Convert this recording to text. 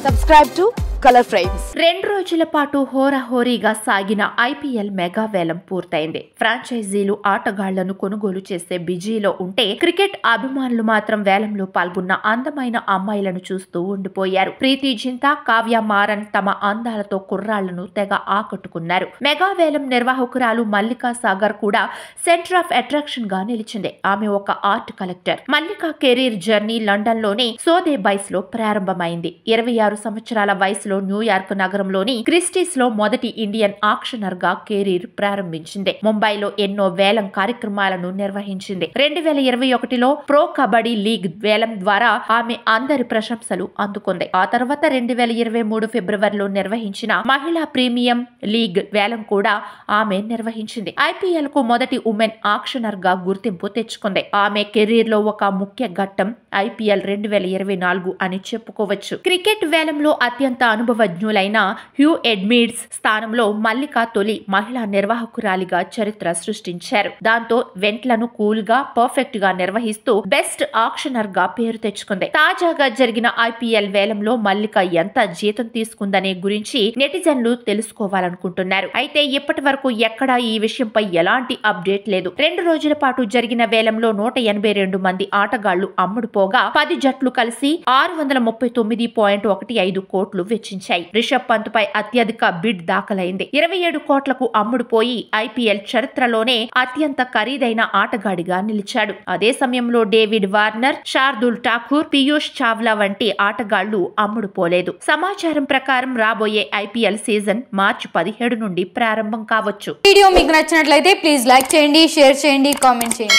Subscribe to Color Frames. 2 రోజుల పాటు హోరాహోరీగా సాగిన ఐపీఎల్ మెగా వేలం పూర్తయింది. ఫ్రాంచైజీలు ఆటగాళ్లను కొనుగోలు చేసే బిజీలో ఉంటే క్రికెట్ అభిమానులు మాత్రం వేలంలో పాల్గొన్న అందమైన అమ్మాయిలను చూస్తూ ఉండిపోయారు. ప్రీతి జింతా, కావ్య మారన్ తమ అందాలతో కుర్రాళ్లను తెగ ఆకట్టుకున్నారు. మెగా వేలం నిర్వాహకురాలు మల్లికా సాగర్ కూడా సెంటర్ ఆఫ్ అట్రాక్షన్ గా నిలిచింది. ఆమె ఒక art collector. Mallika career journey London లోని సోథెబైస్ లో ప్రారంభమైంది. 26 సంవత్సరాల వయసులో న్యూయార్క్ నగరంలోని క్రిస్టీస్ లో మొదటి ఇండియన్ ఆక్షనర్ గా కెరీర్ ప్రారంభించింది. ముంబైలో ఎన్నో వేలం కార్యక్రమాలను నిర్వహించింది. 2021లో ప్రో కబడ్డీ లీగ్ వేలం ద్వారా ఆమె అందరి ప్రశంసలు అందుకుంది. ఆ తర్వాత 2023 ఫిబ్రవరిలో నిర్వహించిన మహిళా ప్రీమియం లీగ్ వేలం కూడా ఆమె నిర్వహించింది. ఐపీఎల్ కు మొదటి ఉమెన్ ఆక్షనర్ గా గుర్తింపు తెచ్చుకుంది. ఆమె కెరీర్ లో ఒక ముఖ్య ఘట్టం ఐపీఎల్ 2024 అని చెప్పుకోవచ్చు. క్రికెట్ వేలంలో అత్యంత అనుభవజ్ఞులైన హ్యూ ఎడ్మిడ్స్ స్థానంలో మల్లికా తొలి మహిళా నిర్వాహకురాలిగా చరిత్ర సృష్టించారు. దాంతో వెంట్లను కూల్ గా పర్ఫెక్ట్ గా నిర్వహిస్తూ బెస్ట్ ఆక్షనర్ గా పేరు తెచ్చుకుంది. తాజాగా జరిగిన ఐపీఎల్ వేలంలో మల్లికా ఎంత జీతం తీసుకుందనే గురించి నెటిజన్లు తెలుసుకోవాలనుకుంటున్నారు. అయితే ఇప్పటి వరకు ఎక్కడా ఈ విషయంపై ఎలాంటి అప్డేట్ లేదు. 2 రోజుల పాటు జరిగిన వేలంలో 182 మంది ఆటగాళ్లు అమ్ముడుపోగా 10 జట్లు కలిసి 639.15 కోట్లు వెచ్చించాయి. రిషబ్ పంత్ పై అత్యధిక బిడ్ దాఖలైంది. 27 కోట్లకు అమ్ముడుపోయి ఐపీఎల్ చరిత్రలోనే అత్యంత ఖరీదైన ఆటగాడిగా నిలిచాడు. అదే సమయంలో డేవిడ్ వార్నర్, శార్దుల్ ఠాకూర్, పీయూష్ చావ్లా వంటి ఆటగాళ్లు అమ్ముడుపోలేదు. సమాచారం ప్రకారం రాబోయే ఐపీఎల్ సీజన్ మార్చి 17 నుండి ప్రారంభం కావచ్చు. వీడియో మీకు నచ్చినట్లయితే ప్లీజ్ లైక్ చేయండి, షేర్ చేయండి, కామెంట్ చేయండి.